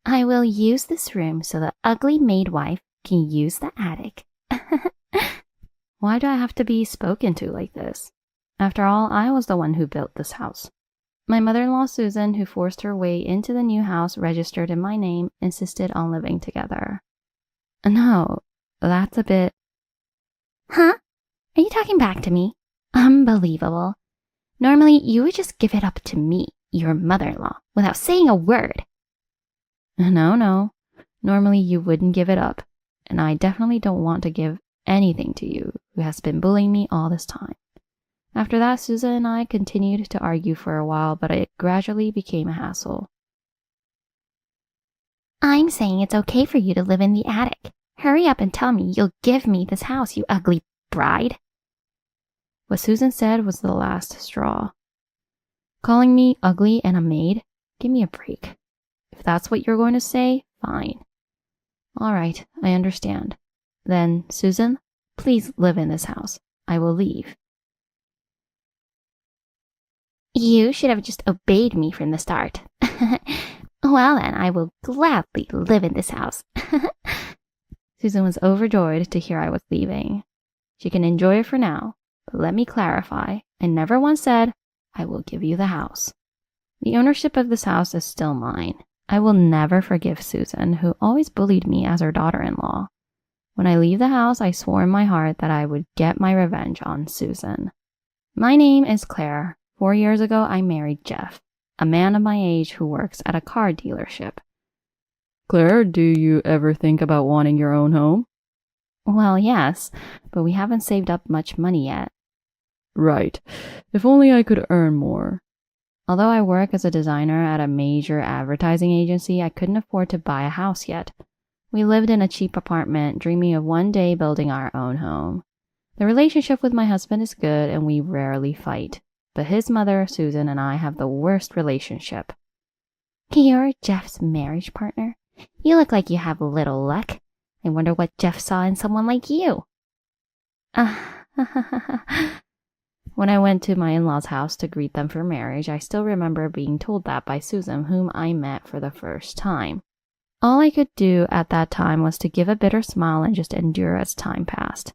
I will use this room so the ugly maid wife can use the attic. Why do I have to be spoken to like this? After all, I was the one who built this house. My mother-in-law Susan, who forced her way into the new house registered in my name, insisted on living together. No, that's a bit... Huh? Are you talking back to me? Unbelievable. Normally, you would just give it up to me, your mother-in-law, without saying a word. No. Normally you wouldn't give it up, and I definitely don't want to give anything to you, who has been bullying me all this time. After that, Susan and I continued to argue for a while, but it gradually became a hassle. I'm saying it's okay for you to live in the attic. Hurry up and tell me you'll give me this house, you ugly bride. What Susan said was the last straw. Calling me ugly and a maid? Give me a break. If that's what you're going to say, fine. All right, I understand. Then, Susan, please live in this house. I will leave. You should have just obeyed me from the start. Well then, I will gladly live in this house. Susan was overjoyed to hear I was leaving. She can enjoy it for now, but let me clarify, I never once said, I will give you the house. The ownership of this house is still mine. I will never forgive Susan, who always bullied me as her daughter-in-law. When I leave the house, I swore in my heart that I would get my revenge on Susan. My name is Claire. 4 years ago, I married Jeff, a man of my age who works at a car dealership. Claire, do you ever think about wanting your own home? Well, yes, but we haven't saved up much money yet. Right. If only I could earn more. Although I work as a designer at a major advertising agency, I couldn't afford to buy a house yet. We lived in a cheap apartment, dreaming of one day building our own home. The relationship with my husband is good and we rarely fight. But his mother, Susan, and I have the worst relationship. You're Jeff's marriage partner? You look like you have little luck. I wonder what Jeff saw in someone like you. When I went to my in-laws' house to greet them for marriage, I still remember being told that by Susan, whom I met for the first time. All I could do at that time was to give a bitter smile and just endure as time passed.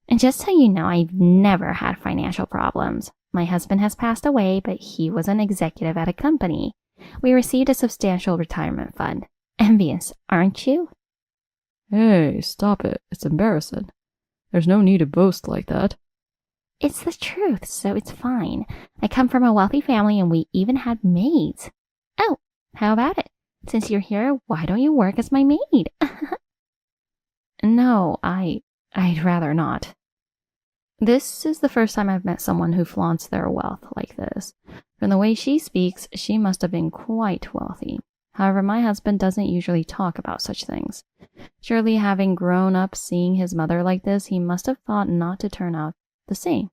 And just so you know, I've never had financial problems. My husband has passed away, but he was an executive at a company. We received a substantial retirement fund. Envious, aren't you? Hey, stop it. It's embarrassing. There's no need to boast like that. It's the truth, so it's fine. I come from a wealthy family and we even had maids. Oh, how about it? Since you're here, why don't you work as my maid? No, I'd rather not. This is the first time I've met someone who flaunts their wealth like this. From the way she speaks, she must have been quite wealthy. However, my husband doesn't usually talk about such things. Surely, having grown up seeing his mother like this, he must have thought not to turn out the same.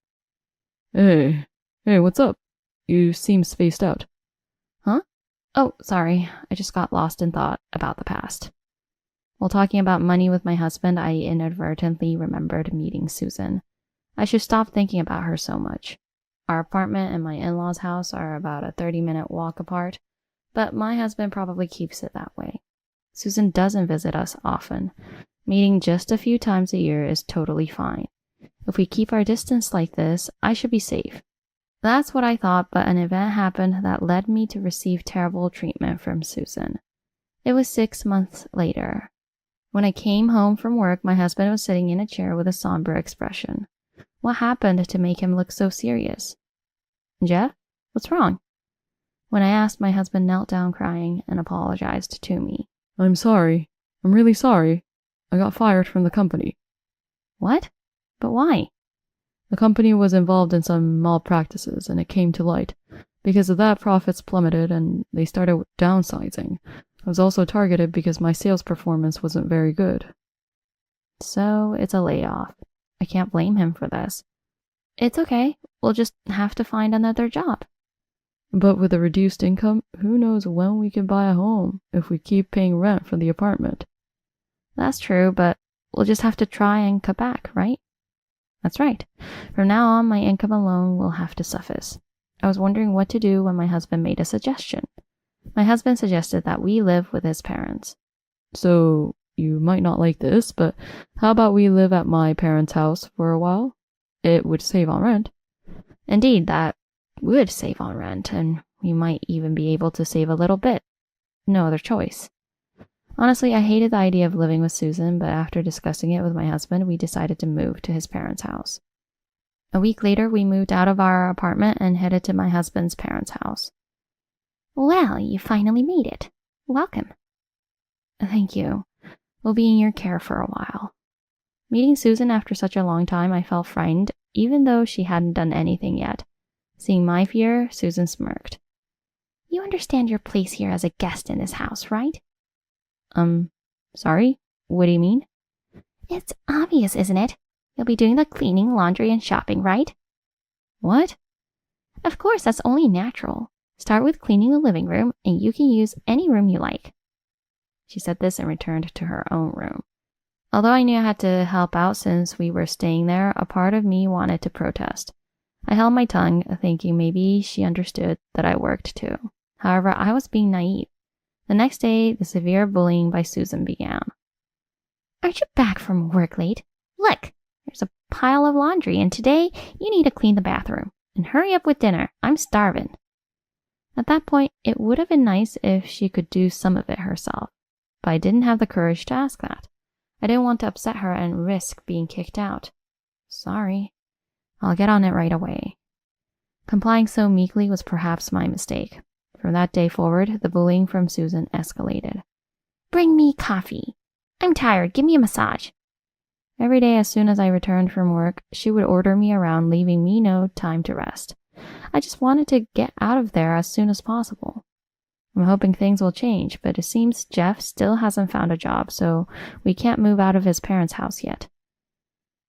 Hey, what's up? You seem spaced out. Huh? Oh, sorry. I just got lost in thought about the past. While talking about money with my husband, I inadvertently remembered meeting Susan. I should stop thinking about her so much. Our apartment and my in-laws' house are about a 30-minute walk apart, but my husband probably keeps it that way. Susan doesn't visit us often. Meeting just a few times a year is totally fine. If we keep our distance like this, I should be safe. That's what I thought, but an event happened that led me to receive terrible treatment from Susan. It was 6 months later. When I came home from work, my husband was sitting in a chair with a somber expression. What happened to make him look so serious? Jeff, what's wrong? When I asked, my husband knelt down crying and apologized to me. I'm sorry. I'm really sorry. I got fired from the company. What? But why? The company was involved in some malpractices and it came to light. Because of that, profits plummeted and they started downsizing. I was also targeted because my sales performance wasn't very good. So it's a layoff. I can't blame him for this. It's okay. We'll just have to find another job. But with a reduced income, who knows when we can buy a home if we keep paying rent for the apartment. That's true, but we'll just have to try and cut back, right? That's right. From now on, my income alone will have to suffice. I was wondering what to do when my husband made a suggestion. My husband suggested that we live with his parents. So, you might not like this, but how about we live at my parents' house for a while? It would save on rent. Indeed, that would save on rent, and we might even be able to save a little bit. No other choice. Honestly, I hated the idea of living with Susan, but after discussing it with my husband, we decided to move to his parents' house. A week later, we moved out of our apartment and headed to my husband's parents' house. Well, you finally made it. Welcome. Thank you. We'll be in your care for a while. Meeting Susan after such a long time, I felt frightened, even though she hadn't done anything yet. Seeing my fear, Susan smirked. You understand your place here as a guest in this house, right? Sorry? What do you mean? It's obvious, isn't it? You'll be doing the cleaning, laundry, and shopping, right? What? Of course, that's only natural. Start with cleaning the living room, and you can use any room you like. She said this and returned to her own room. Although I knew I had to help out since we were staying there, a part of me wanted to protest. I held my tongue, thinking maybe she understood that I worked too. However, I was being naive. The next day, the severe bullying by Susan began. Aren't you back from work late? Look, there's a pile of laundry, and today you need to clean the bathroom. And hurry up with dinner. I'm starving. At that point, it would have been nice if she could do some of it herself, but I didn't have the courage to ask that. I didn't want to upset her and risk being kicked out. Sorry. I'll get on it right away. Complying so meekly was perhaps my mistake. From that day forward, the bullying from Susan escalated. Bring me coffee. I'm tired. Give me a massage. Every day as soon as I returned from work, she would order me around, leaving me no time to rest. I just wanted to get out of there as soon as possible. I'm hoping things will change, but it seems Jeff still hasn't found a job, so we can't move out of his parents' house yet.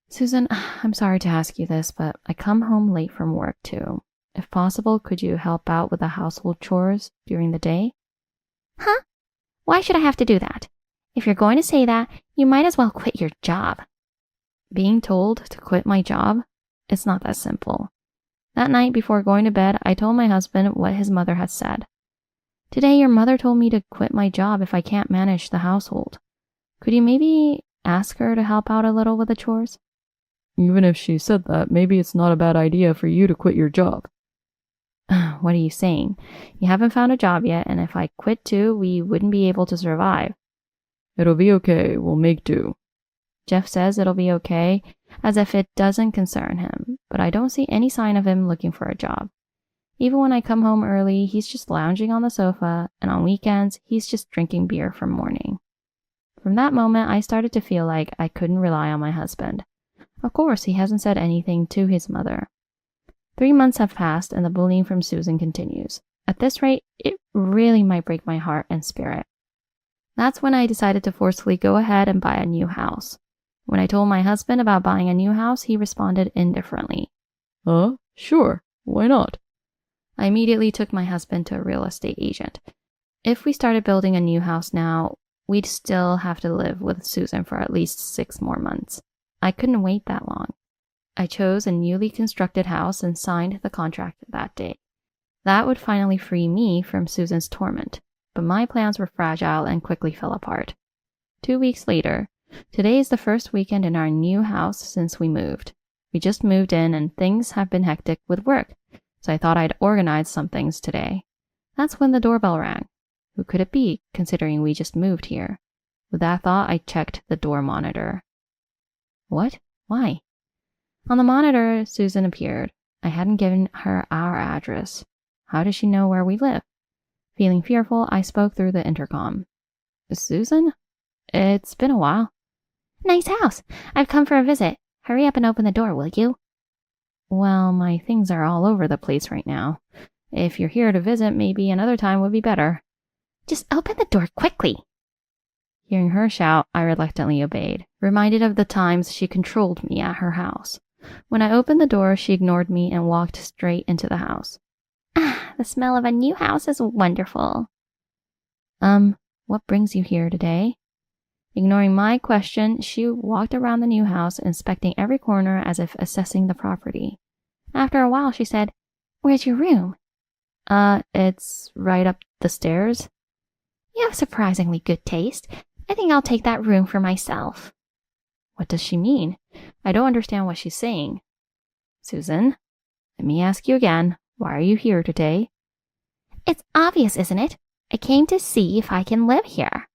Susan, I'm sorry to ask you this, but I come home late from work too. If possible, could you help out with the household chores during the day? Huh? Why should I have to do that? If you're going to say that, you might as well quit your job. Being told to quit my job? It's not that simple. That night before going to bed, I told my husband what his mother had said. Today, your mother told me to quit my job if I can't manage the household. Could you maybe ask her to help out a little with the chores? Even if she said that, maybe it's not a bad idea for you to quit your job. What are you saying? You haven't found a job yet, and if I quit too, we wouldn't be able to survive. It'll be okay. We'll make do. Jeff says it'll be okay, as if it doesn't concern him, but I don't see any sign of him looking for a job. Even when I come home early, he's just lounging on the sofa, and on weekends, he's just drinking beer from morning. From that moment, I started to feel like I couldn't rely on my husband. Of course, he hasn't said anything to his mother. 3 months have passed, and the bullying from Susan continues. At this rate, it really might break my heart and spirit. That's when I decided to forcefully go ahead and buy a new house. When I told my husband about buying a new house, he responded indifferently. Sure. Why not? I immediately took my husband to a real estate agent. If we started building a new house now, we'd still have to live with Susan for at least 6 more months. I couldn't wait that long. I chose a newly constructed house and signed the contract that day. That would finally free me from Susan's torment, but my plans were fragile and quickly fell apart. 2 weeks later, today is the first weekend in our new house since we moved. We just moved in and things have been hectic with work, so I thought I'd organize some things today. That's when the doorbell rang. Who could it be, considering we just moved here? With that thought, I checked the door monitor. What? Why? On the monitor, Susan appeared. I hadn't given her our address. How does she know where we live? Feeling fearful, I spoke through the intercom. Susan? It's been a while. Nice house. I've come for a visit. Hurry up and open the door, will you? Well, my things are all over the place right now. If you're here to visit, maybe another time would be better. Just open the door quickly. Hearing her shout, I reluctantly obeyed, reminded of the times she controlled me at her house. When I opened the door, she ignored me and walked straight into the house. Ah, the smell of a new house is wonderful. What brings you here today? Ignoring my question, she walked around the new house, inspecting every corner as if assessing the property. After a while, she said, Where's your room? It's right up the stairs. You have surprisingly good taste. I think I'll take that room for myself. What does she mean? I don't understand what she's saying. Susan, let me ask you again. Why are you here today? It's obvious, isn't it? I came to see if I can live here.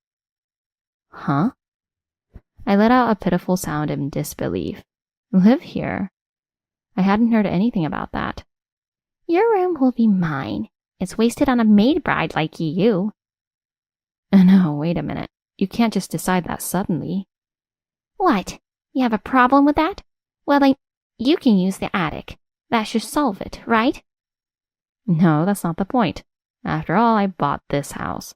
Huh? I let out a pitiful sound in disbelief. Live here? I hadn't heard anything about that. Your room will be mine. It's wasted on a maid bride like you. No, wait a minute. You can't just decide that suddenly. What? You have a problem with that? Well, then, you can use the attic. That should solve it, right? No, that's not the point. After all, I bought this house.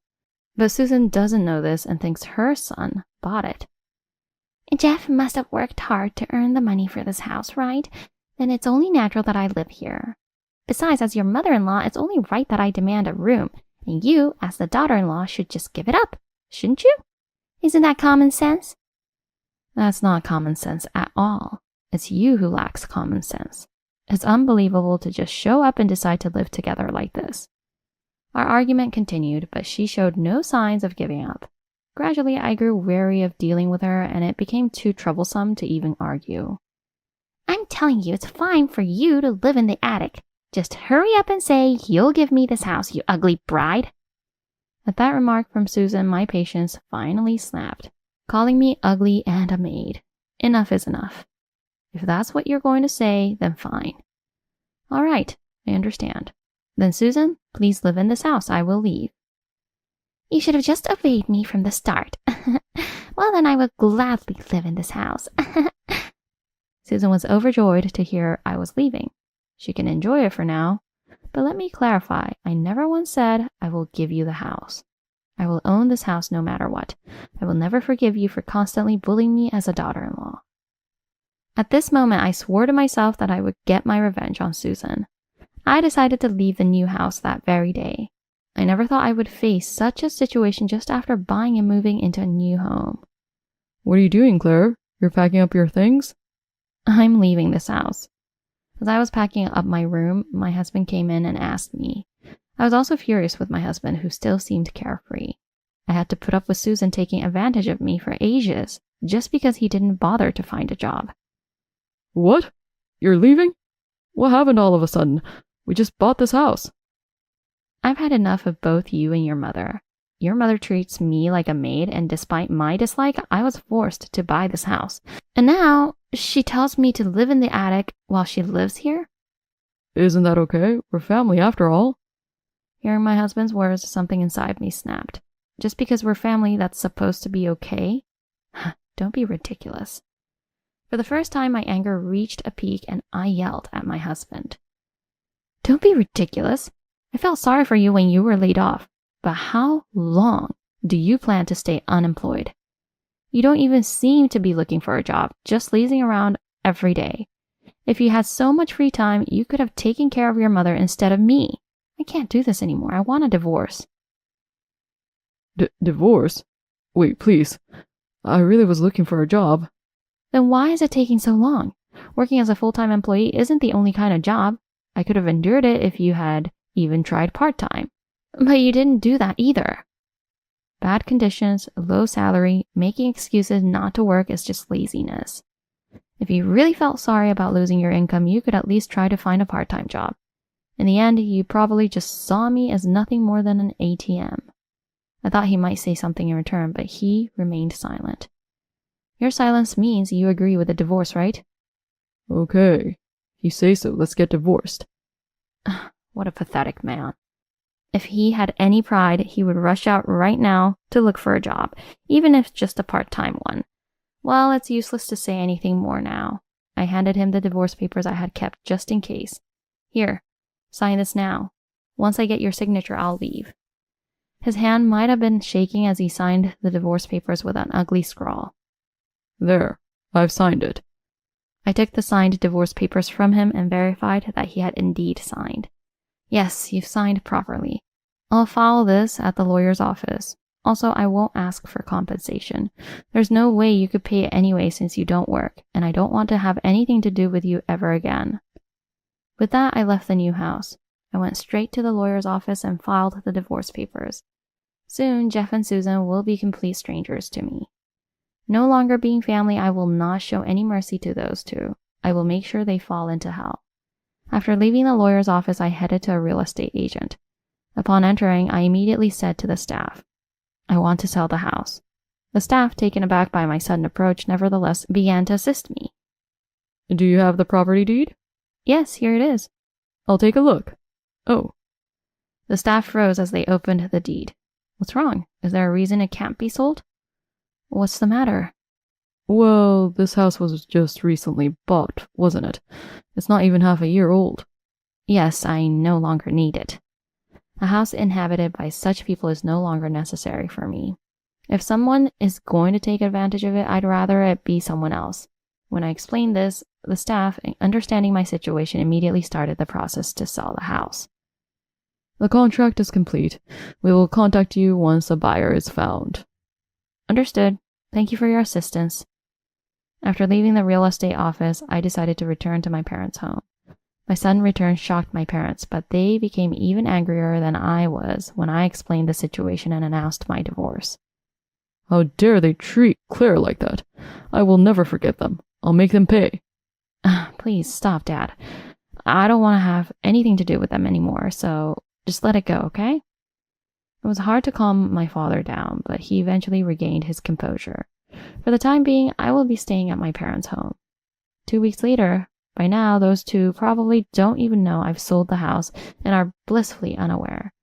But Susan doesn't know this and thinks her son bought it. Jeff must have worked hard to earn the money for this house, right? Then it's only natural that I live here. Besides, as your mother-in-law, it's only right that I demand a room, and you, as the daughter-in-law, should just give it up, shouldn't you? Isn't that common sense? That's not common sense at all. It's you who lacks common sense. It's unbelievable to just show up and decide to live together like this. Our argument continued, but she showed no signs of giving up. Gradually, I grew weary of dealing with her, and it became too troublesome to even argue. I'm telling you, it's fine for you to live in the attic. Just hurry up and say you'll give me this house, you ugly bride. At that remark from Susan, my patience finally snapped, calling me ugly and a maid. Enough is enough. If that's what you're going to say, then fine. All right, I understand. Then Susan, please live in this house. I will leave. You should have just obeyed me from the start. Well, then I will gladly live in this house. Susan was overjoyed to hear I was leaving. She can enjoy it for now. But let me clarify, I never once said I will give you the house. I will own this house no matter what. I will never forgive you for constantly bullying me as a daughter-in-law. At this moment, I swore to myself that I would get my revenge on Susan. I decided to leave the new house that very day. I never thought I would face such a situation just after buying and moving into a new home. What are you doing, Claire? You're packing up your things? I'm leaving this house. As I was packing up my room, my husband came in and asked me. I was also furious with my husband, who still seemed carefree. I had to put up with Susan taking advantage of me for ages, just because he didn't bother to find a job. What? You're leaving? What happened all of a sudden? We just bought this house. I've had enough of both you and your mother. Your mother treats me like a maid, and despite my dislike, I was forced to buy this house. And now, she tells me to live in the attic while she lives here? Isn't that okay? We're family after all. Hearing my husband's words, something inside me snapped. Just because we're family, that's supposed to be okay? Don't be ridiculous. For the first time, my anger reached a peak and I yelled at my husband. Don't be ridiculous. I felt sorry for you when you were laid off. But how long do you plan to stay unemployed? You don't even seem to be looking for a job, just lazing around every day. If you had so much free time, you could have taken care of your mother instead of me. I can't do this anymore. I want a divorce. Divorce? Wait, please. I really was looking for a job. Then why is it taking so long? Working as a full-time employee isn't the only kind of job. I could have endured it if you had even tried part-time. But you didn't do that either. Bad conditions, low salary, making excuses not to work is just laziness. If you really felt sorry about losing your income, you could at least try to find a part-time job. In the end, you probably just saw me as nothing more than an ATM. I thought he might say something in return, but he remained silent. Your silence means you agree with the divorce, right? Okay. If you say so, let's get divorced. What a pathetic man. If he had any pride, he would rush out right now to look for a job, even if just a part-time one. Well, it's useless to say anything more now. I handed him the divorce papers I had kept just in case. Here, sign this now. Once I get your signature, I'll leave. His hand might have been shaking as he signed the divorce papers with an ugly scrawl. There, I've signed it. I took the signed divorce papers from him and verified that he had indeed signed. Yes, you've signed properly. I'll file this at the lawyer's office. Also, I won't ask for compensation. There's no way you could pay it anyway since you don't work, and I don't want to have anything to do with you ever again. With that, I left the new house. I went straight to the lawyer's office and filed the divorce papers. Soon, Jeff and Susan will be complete strangers to me. No longer being family, I will not show any mercy to those two. I will make sure they fall into hell. After leaving the lawyer's office, I headed to a real estate agent. Upon entering, I immediately said to the staff, "I want to sell the house." The staff, taken aback by my sudden approach, nevertheless began to assist me. Do you have the property deed? "Yes, here it is." I'll take a look. Oh. The staff froze as they opened the deed. "What's wrong? Is there a reason it can't be sold?" "What's the matter?" Well, this house was just recently bought, wasn't it? It's not even half a year old. "Yes, I no longer need it. A house inhabited by such people is no longer necessary for me. If someone is going to take advantage of it, I'd rather it be someone else." When I explained this, the staff, understanding my situation, immediately started the process to sell the house. The contract is complete. We will contact you once a buyer is found. Understood. Thank you for your assistance. After leaving the real estate office, I decided to return to my parents' home. My sudden return shocked my parents, but they became even angrier than I was when I explained the situation and announced my divorce. How dare they treat Claire like that? I will never forget them. I'll make them pay. Please stop, Dad. I don't want to have anything to do with them anymore, so just let it go, okay? It was hard to calm my father down, but he eventually regained his composure. For the time being, I will be staying at my parents' home. 2 weeks later, by now, those two probably don't even know I've sold the house and are blissfully unaware.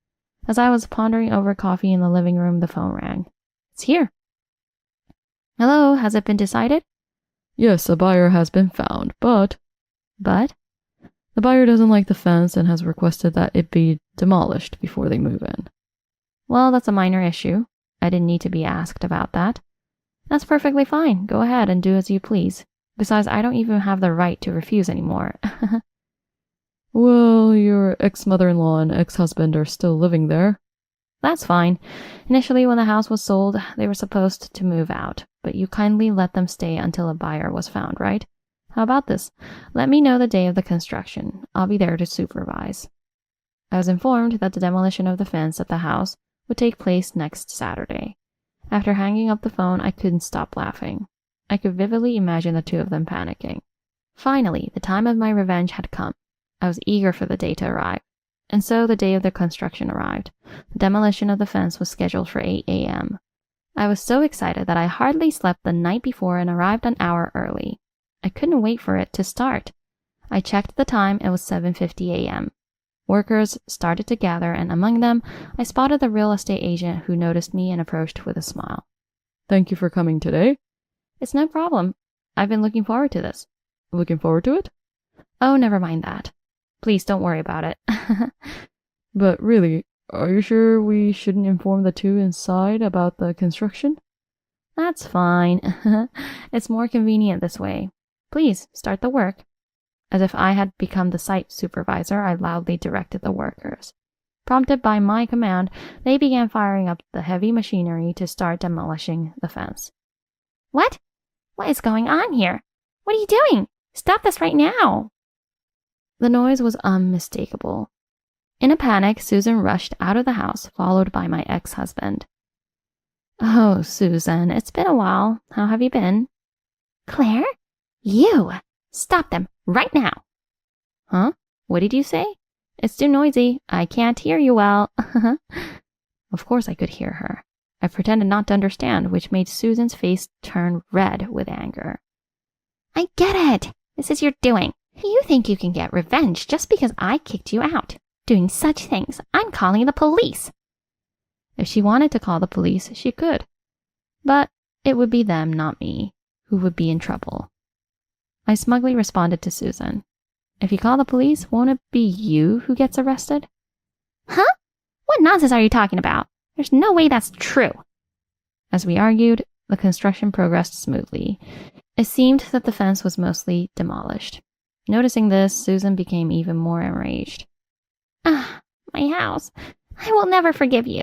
As I was pondering over coffee in the living room, the phone rang. It's here. Hello, has it been decided? Yes, a buyer has been found, but... But? The buyer doesn't like the fence and has requested that it be demolished before they move in. Well, that's a minor issue. I didn't need to be asked about that. That's perfectly fine. Go ahead and do as you please. Besides, I don't even have the right to refuse anymore. Well, your ex-mother-in-law and ex-husband are still living there. That's fine. Initially, when the house was sold, they were supposed to move out, but you kindly let them stay until a buyer was found, right? How about this? Let me know the day of the construction. I'll be there to supervise. I was informed that the demolition of the fence at the house would take place next Saturday. After hanging up the phone, I couldn't stop laughing. I could vividly imagine the two of them panicking. Finally, the time of my revenge had come. I was eager for the day to arrive. And so the day of the construction arrived. The demolition of the fence was scheduled for 8 a.m. I was so excited that I hardly slept the night before and arrived an hour early. I couldn't wait for it to start. I checked the time. It was 7:50 a.m. Workers started to gather, and among them, I spotted the real estate agent who noticed me and approached with a smile. Thank you for coming today. It's no problem. I've been looking forward to this. Looking forward to it? Oh, never mind that. Please don't worry about it. But really, are you sure we shouldn't inform the two inside about the construction? That's fine. It's more convenient this way. Please, start the work. As if I had become the site supervisor, I loudly directed the workers. Prompted by my command, they began firing up the heavy machinery to start demolishing the fence. What? What is going on here? What are you doing? Stop this right now! The noise was unmistakable. In a panic, Susan rushed out of the house, followed by my ex-husband. Oh, Susan, it's been a while. How have you been? Claire? You! Stop them, right now! Huh? What did you say? It's too noisy. I can't hear you well. Of course I could hear her. I pretended not to understand, which made Susan's face turn red with anger. I get it. This is your doing. You think you can get revenge just because I kicked you out. Doing such things, I'm calling the police. If she wanted to call the police, she could. But it would be them, not me, who would be in trouble. I smugly responded to Susan. If you call the police, won't it be you who gets arrested? Huh? What nonsense are you talking about? There's no way that's true. As we argued, the construction progressed smoothly. It seemed that the fence was mostly demolished. Noticing this, Susan became even more enraged. Ah, my house. I will never forgive you.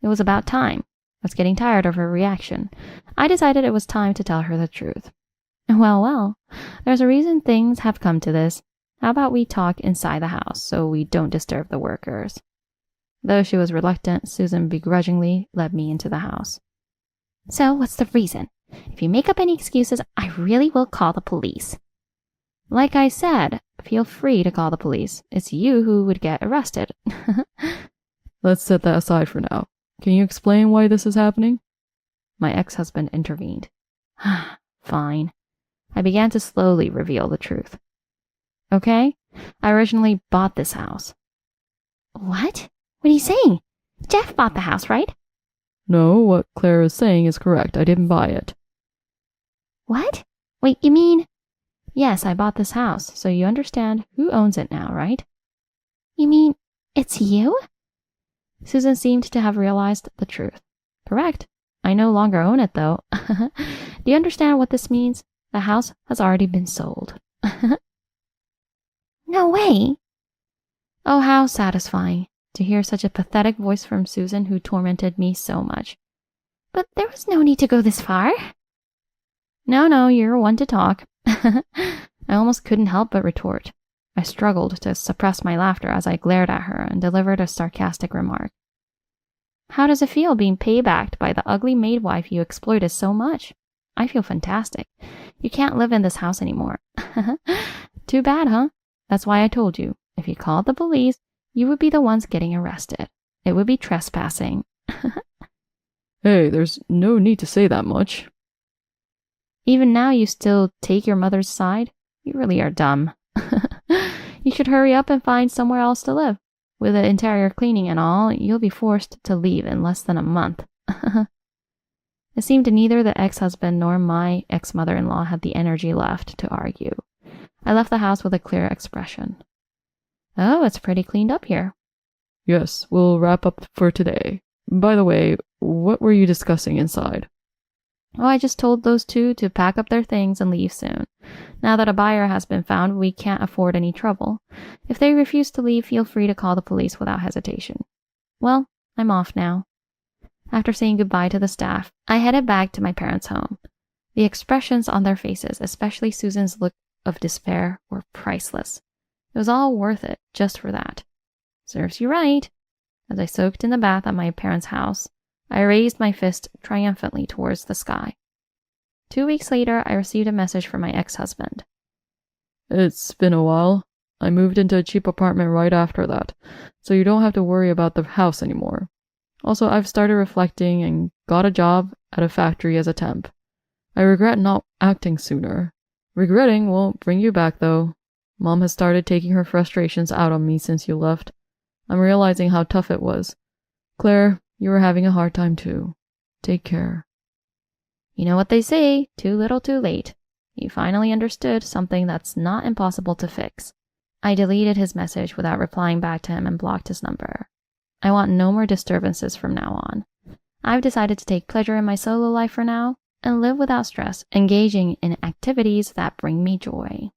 It was about time. I was getting tired of her reaction. I decided it was time to tell her the truth. Well, there's a reason things have come to this. How about we talk inside the house so we don't disturb the workers? Though she was reluctant, Susan begrudgingly led me into the house. So what's the reason? If you make up any excuses, I really will call the police. Like I said, feel free to call the police. It's you who would get arrested. Let's set that aside for now. Can you explain why this is happening? My ex-husband intervened. Fine. I began to slowly reveal the truth. Okay, I originally bought this house. What? What are you saying? Jeff bought the house, right? No, what Claire is saying is correct. I didn't buy it. What? Wait, you mean? Yes, I bought this house, so you understand who owns it now, right? You mean it's you? Susan seemed to have realized the truth. Correct. I no longer own it, though. Do you understand what this means? The house has already been sold. No way. Oh, how satisfying to hear such a pathetic voice from Susan who tormented me so much. But there was no need to go this far. No, you're one to talk. I almost couldn't help but retort. I struggled to suppress my laughter as I glared at her and delivered a sarcastic remark. How does it feel being paybacked by the ugly maid wife you exploited so much? I feel fantastic. You can't live in this house anymore. Too bad, huh? That's why I told you, if you called the police, you would be the ones getting arrested. It would be trespassing. Hey, there's no need to say that much. Even now you still take your mother's side? You really are dumb. You should hurry up and find somewhere else to live. With the interior cleaning and all, you'll be forced to leave in less than a month. It seemed neither the ex-husband nor my ex-mother-in-law had the energy left to argue. I left the house with a clear expression. Oh, it's pretty cleaned up here. Yes, we'll wrap up for today. By the way, what were you discussing inside? Oh, I just told those two to pack up their things and leave soon. Now that a buyer has been found, we can't afford any trouble. If they refuse to leave, feel free to call the police without hesitation. Well, I'm off now. After saying goodbye to the staff, I headed back to my parents' home. The expressions on their faces, especially Susan's look of despair, were priceless. It was all worth it, just for that. Serves you right. As I soaked in the bath at my parents' house, I raised my fist triumphantly towards the sky. 2 weeks later, I received a message from my ex-husband. It's been a while. I moved into a cheap apartment right after that, so you don't have to worry about the house anymore. Also, I've started reflecting and got a job at a factory as a temp. I regret not acting sooner. Regretting won't bring you back, though. Mom has started taking her frustrations out on me since you left. I'm realizing how tough it was. Claire, you were having a hard time too. Take care. You know what they say, too little too late. You finally understood something that's not impossible to fix. I deleted his message without replying back to him and blocked his number. I want no more disturbances from now on. I've decided to take pleasure in my solo life for now and live without stress, engaging in activities that bring me joy.